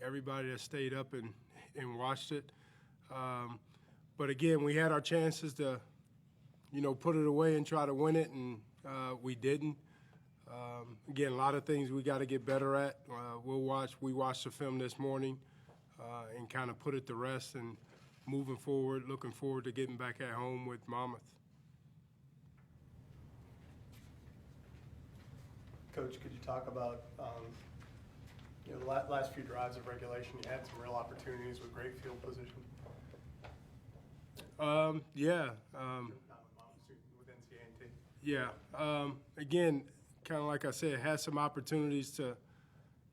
everybody that stayed up and watched it. But again, we had our chances to, put it away and try to win it, and we didn't. Again, a lot of things we got to get better at. We watched the film this morning and kind of put it to rest and moving forward, looking forward to getting back at home with Monmouth. Coach, could you talk about the last few drives of regulation? You had some real opportunities with great field position. Yeah. Not with Monmouth, with NCAA. Yeah. Again, kind of like I said, had some opportunities to,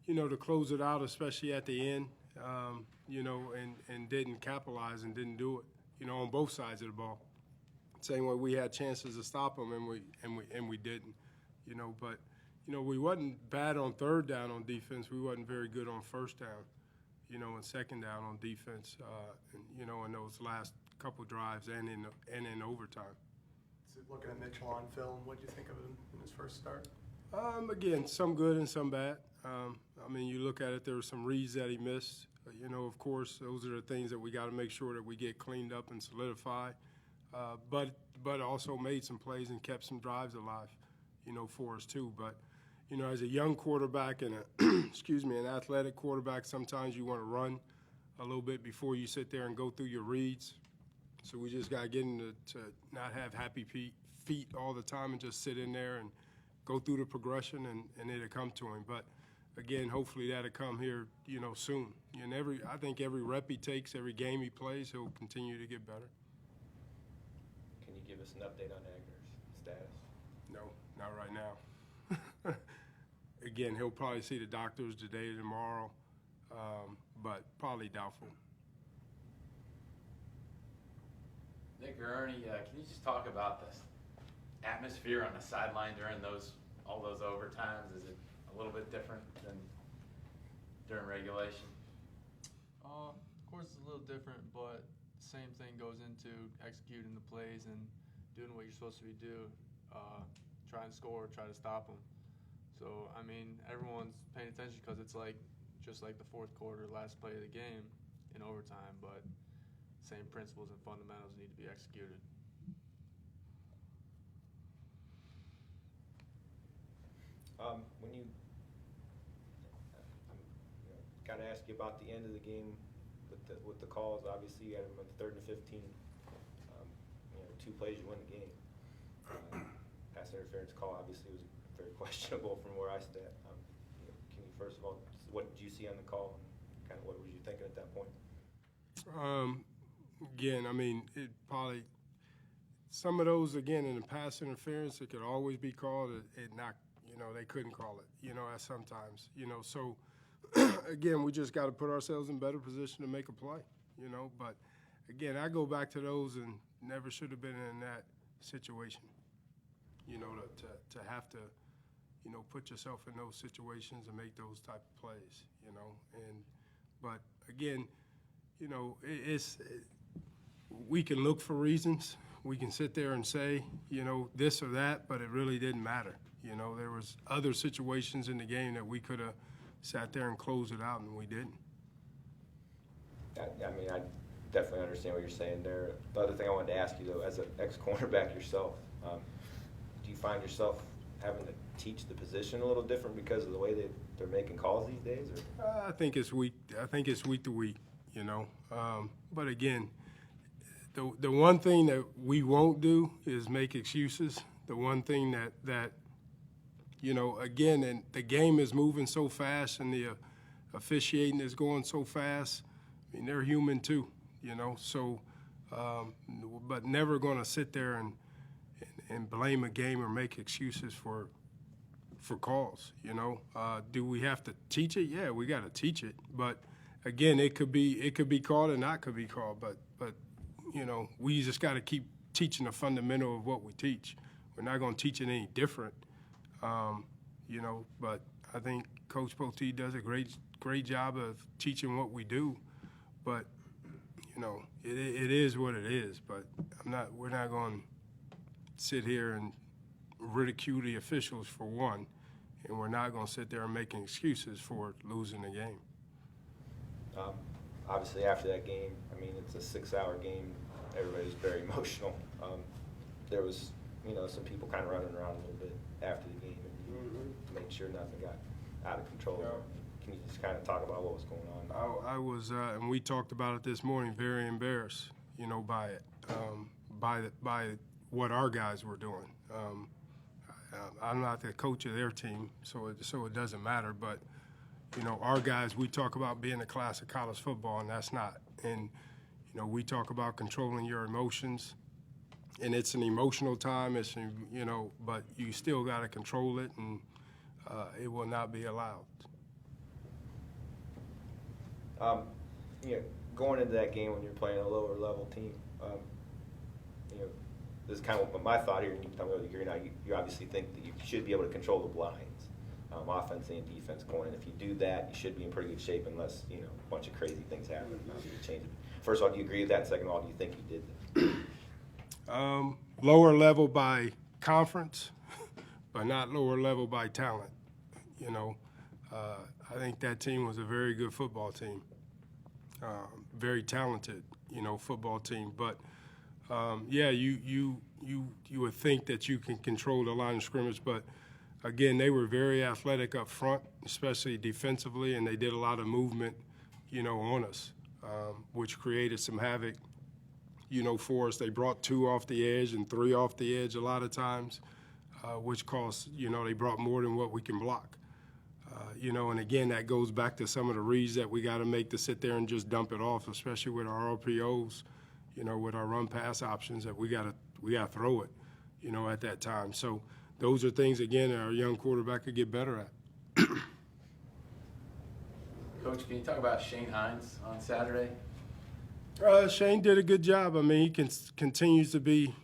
to close it out, especially at the end, and didn't capitalize and didn't do it, on both sides of the ball. Same way we had chances to stop them and we didn't, but. We wasn't bad on third down on defense. We wasn't very good on first down, and second down on defense, in those last couple drives and in overtime. So looking at Mitchell on film, what did you think of him in his first start? Again, some good and some bad. You look at it, there were some reads that he missed. Of course, those are the things that we got to make sure that we get cleaned up and solidify. But also made some plays and kept some drives alive, for us too. But as a young quarterback and an athletic quarterback, sometimes you want to run a little bit before you sit there and go through your reads. So we just got to get into to not have happy feet all the time and just sit in there and go through the progression and it'll come to him. But again, hopefully that'll come here, soon. And I think every rep he takes, every game he plays, he'll continue to get better. Can you give us an update on Agner's status? No, not right now. Again, he'll probably see the doctors today or tomorrow, but probably doubtful. Nick or Ernie, can you just talk about the atmosphere on the sideline during all those overtimes? Is it a little bit different than during regulation? Of course, it's a little different, but the same thing goes into executing the plays and doing what you're supposed to do. Try and score, try to stop them. So, everyone's paying attention because it's just like the fourth quarter, last play of the game in overtime, but same principles and fundamentals need to be executed. When you got to ask you about the end of the game with the calls. Obviously, you had them on 3rd and 15. 2 plays, you win the game. Pass interference call obviously was very questionable from where I stand. Can you first of all, what did you see on the call, and kind of what were you thinking at that point? Again, it probably some of those again in the pass interference it could always be called. It not, they couldn't call it. At sometimes, So again, we just got to put ourselves in better position to make a play. But again, I go back to those and never should have been in that situation. To have to, put yourself in those situations and make those type of plays, but again, we can look for reasons. We can sit there and say, this or that, but it really didn't matter. There was other situations in the game that we could have sat there and closed it out, and we didn't. I definitely understand what you're saying there. The other thing I wanted to ask you, though, as an ex-cornerback yourself, do you find yourself having to teach the position a little different because of the way they're making calls these days? Or? I think it's week to week, But again, the one thing that we won't do is make excuses. The one thing that again, and the game is moving so fast and the officiating is going so fast. They're human too, So, but never going to sit there and blame a game or make excuses for calls. Do we have to teach it? Yeah, we got to teach it. But again, it could be called and not could be called. But we just got to keep teaching the fundamental of what we teach. We're not going to teach it any different. But I think Coach Poteet does a great job of teaching what we do. But it is what it is. But we're not going to sit here and ridicule the officials for one, and we're not going to sit there and making excuses for losing the game. Obviously, after that game, I mean, it's a 6-hour game. Everybody was very emotional. There was, some people kind of running around a little bit after the game and make sure nothing got out of control. Yeah. Can you just kind of talk about what was going on? I was, and we talked about it this morning, very embarrassed, by it, by what our guys were doing. I'm not the coach of their team, so it doesn't matter. But our guys, we talk about being a class of college football, and that's not. And we talk about controlling your emotions, and it's an emotional time. It's but you still got to control it, and it will not be allowed. Going into that game when you're playing a lower level team, this is kind of what my thought here, and you can tell me what you agree or not. You obviously think that you should be able to control the blinds, offense and defense going in. If you do that, you should be in pretty good shape unless, a bunch of crazy things happen. Change it. First of all, do you agree with that? Second of all, do you think you did that? Lower level by conference, but not lower level by talent. I think that team was a very good football team, very talented, football team. But yeah, you would think that you can control the line of scrimmage, but again, they were very athletic up front, especially defensively, and they did a lot of movement, on us, which created some havoc, for us. They brought 2 off the edge and 3 off the edge a lot of times, which caused, they brought more than what we can block. And again, that goes back to some of the reads that we got to make to sit there and just dump it off, especially with our RPOs, with our run pass options that we got to throw it, at that time. So those are things, again, that our young quarterback could get better at. Coach, can you talk about Shane Hines on Saturday? Shane did a good job. I mean, he continues to be,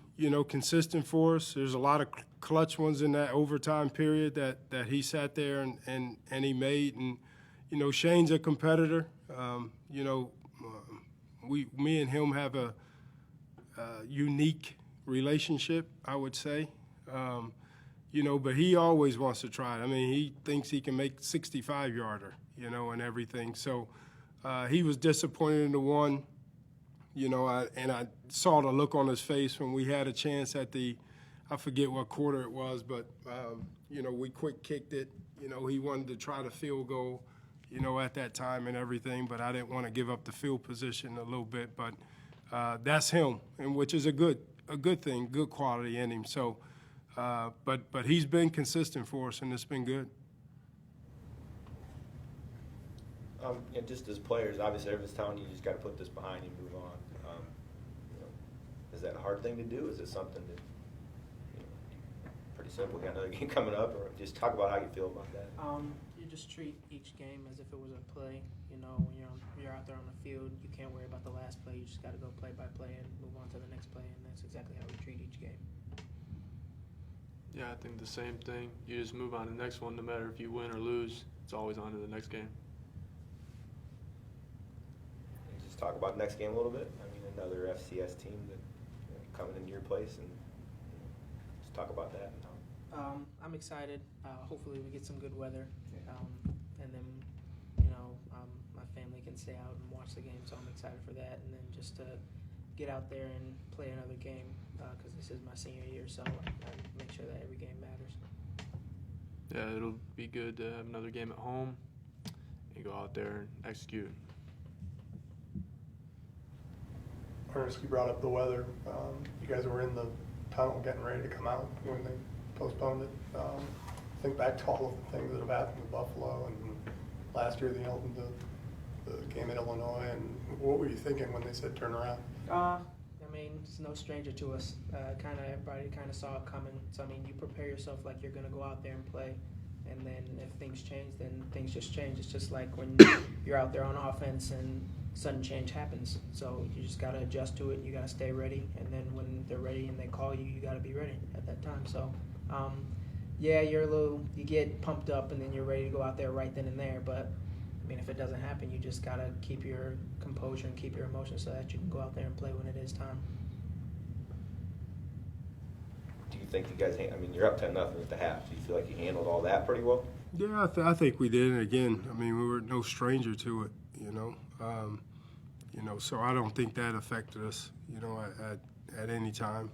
consistent for us. There's a lot of clutch ones in that overtime period that he sat there and he made. And, Shane's a competitor. Me and him have a unique relationship, I would say. But he always wants to try it. I mean, he thinks he can make 65-yarder, and everything. So he was disappointed in the one. I saw the look on his face when we had a chance at I forget what quarter it was, but, we quick kicked it. He wanted to try the field goal, at that time and everything, but I didn't want to give up the field position a little bit. But that's him, and which is a good thing, good quality in him. So, but he's been consistent for us, and it's been good. And just as players, obviously everyone's telling you just got to put this behind you and move on. Is that a hard thing to do? Is it something that, pretty simple? You got another game coming up, or just talk about how you feel about that? You just treat each game as if it was a play. When you're out there on the field, you can't worry about the last play. You just got to go play by play and move on to the next play, and that's exactly how we treat each game. Yeah, I think the same thing. You just move on to the next one, no matter if you win or lose. It's always on to the next game. Just talk about the next game a little bit. I mean, another FCS team that coming into your place, and just talk about that. I'm excited. Hopefully we get some good weather, and then my family can stay out and watch the game. So I'm excited for that, and then just to get out there and play another game because this is my senior year. So I make sure that every game matters. Yeah, it'll be good to have another game at home and go out there and execute. Ernest, you brought up the weather. You guys were in the tunnel getting ready to come out when they postponed it. Think back to all of the things that have happened with Buffalo and last year the game at Illinois. And what were you thinking when they said turn around? I mean, it's no stranger to us. Everybody kind of saw it coming. So, I mean, you prepare yourself like you're going to go out there and play. And then if things change, then things just change. It's just like when you're out there on offense and sudden change happens. So you just got to adjust to it. You got to stay ready. And then when they're ready and they call you, you got to be ready at that time. So, yeah, you get pumped up and then you're ready to go out there right then and there. But, I mean, if it doesn't happen, you just got to keep your composure and keep your emotions so that you can go out there and play when it is time. Do you think you guys, I mean, you're up 10-0 at the half. Do you feel like you handled all that pretty well? Yeah, I think we did. And again, I mean, we were no stranger to it, you know. So I don't think that affected us, you know, at any time.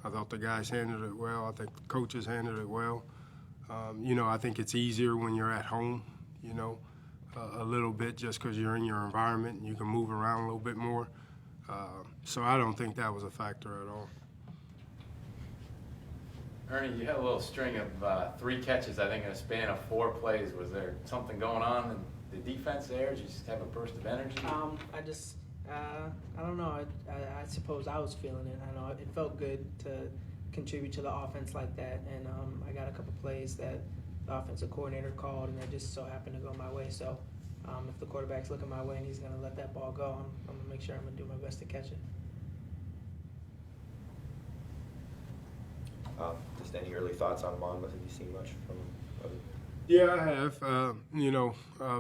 I thought the guys handled it well. I think the coaches handled it well. I think it's easier when you're at home, you know, a little bit just because you're in your environment and you can move around a little bit more. So I don't think that was a factor at all. Ernie, you had a little string of 3 catches, I think, in a span of 4 plays. Was there something going on in the defense there? Did you just have a burst of energy? I don't know. I suppose I was feeling it. I know it felt good to contribute to the offense like that, and I got a couple plays that the offensive coordinator called, and they just so happened to go my way. So if the quarterback's looking my way and he's going to let that ball go, I'm going to make sure I'm going to do my best to catch it. Just any early thoughts on Monmouth? Have you seen much from him? Yeah, I have.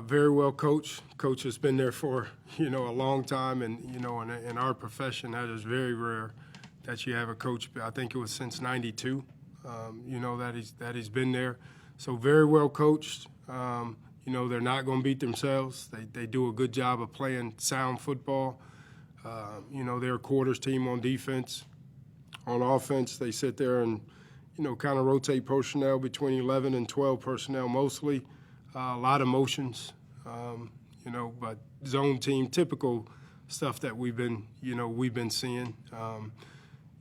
Very well coached. Coach has been there for, a long time. And, in our profession, that is very rare that you have a coach. I think it was since '92, that he's been there. So very well coached. They're not going to beat themselves. They do a good job of playing sound football. They're a quarters team on defense. On offense, they sit there and, kind of rotate personnel between 11 and 12 personnel mostly. A lot of motions, but zone team, typical stuff that we've been seeing.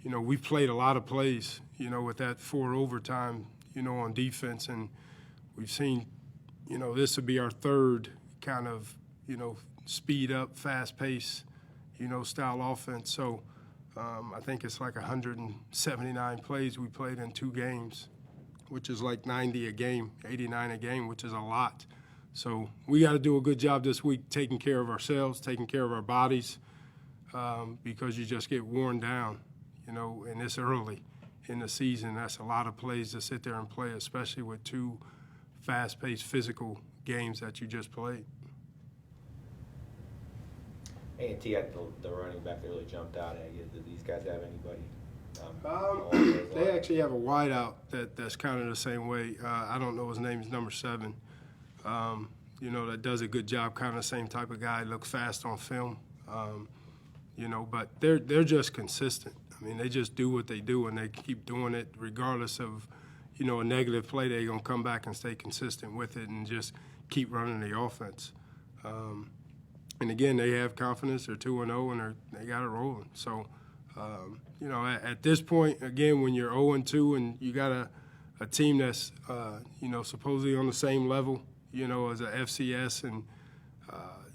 We've played a lot of plays, with that 4 overtime, on defense, and we've seen, this would be our 3rd kind of, speed up, fast pace, style offense. So I think it's like 179 plays we played in 2 games, which is like 90 a game, 89 a game, which is a lot. So we got to do a good job this week taking care of ourselves, taking care of our bodies, because you just get worn down, and it's early in the season. That's a lot of plays to sit there and play, especially with 2 fast-paced physical games that you just played. A&T had the running back that really jumped out at you. Did these guys have anybody? They actually have a wideout that's kind of the same way. I don't know his name. Is number 7. That does a good job. Kind of the same type of guy. Looks fast on film. But they're just consistent. I mean, they just do what they do, and they keep doing it regardless of, a negative play. They're gonna come back and stay consistent with it and just keep running the offense. And again, they have confidence. They're 2-0, and they got it rolling. So, at this point, again, when you're 0-2 and you got a team that's, supposedly on the same level, as a FCS, and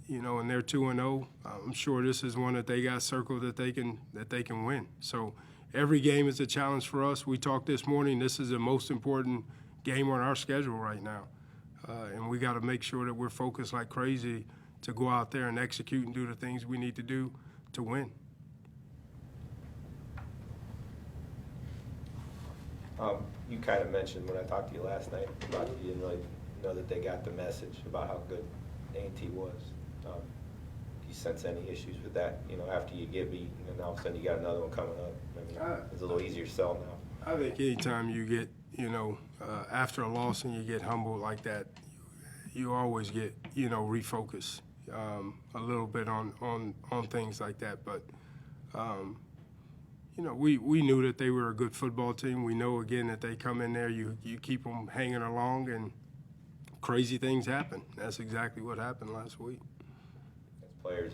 and they're 2-0, I'm sure this is one that they got circled that they can win. So every game is a challenge for us. We talked this morning. This is the most important game on our schedule right now, and we got to make sure that we're focused like crazy to go out there and execute and do the things we need to do to win. You kind of mentioned when I talked to you last night about you didn't really know that they got the message about how good A&T was. Do you sense any issues with that, after you get beat and then all of a sudden you got another one coming up? I mean, it's a little easier sell now. I think anytime you get, after a loss and you get humbled like that, you always get, refocus a little bit on things like that. But, we knew that they were a good football team. We know, again, that they come in there, you keep them hanging along, and crazy things happen. That's exactly what happened last week. As players,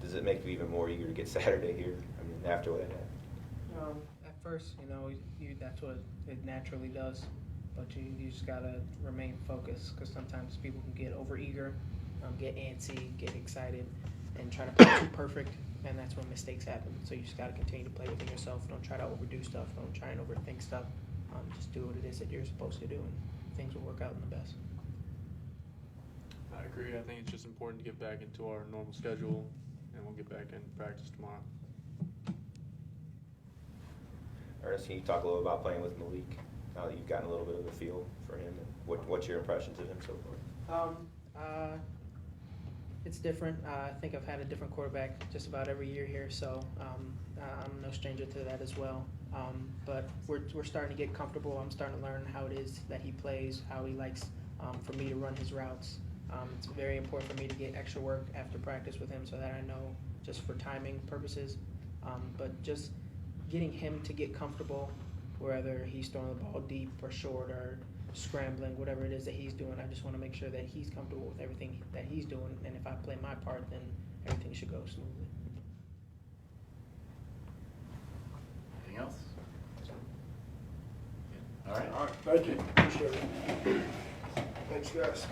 does it make you even more eager to get Saturday here? I mean, after what happened? At first, that's what it naturally does. But you just got to remain focused, because sometimes people can get overeager, get antsy, get excited, and try to play too perfect, and that's when mistakes happen. So you just got to continue to play within yourself. Don't try to overdo stuff. Don't try and overthink stuff. Just do what it is that you're supposed to do, and things will work out in the best. I agree. I think it's just important to get back into our normal schedule, and we'll get back in practice tomorrow. Ernest, can you talk a little about playing with Malik now that you've gotten a little bit of a feel for him, and what's your impressions of him so far? It's different. I think I've had a different quarterback just about every year here, so I'm no stranger to that as well. But we're starting to get comfortable. I'm starting to learn how it is that he plays, how he likes for me to run his routes. It's very important for me to get extra work after practice with him so that I know just for timing purposes. But just getting him to get comfortable, whether he's throwing the ball deep or short or scrambling, whatever it is that he's doing, I just want to make sure that he's comfortable with everything that he's doing. And if I play my part, then everything should go smoothly. Anything else? All right. All right, thank you. Appreciate it. Thanks, guys.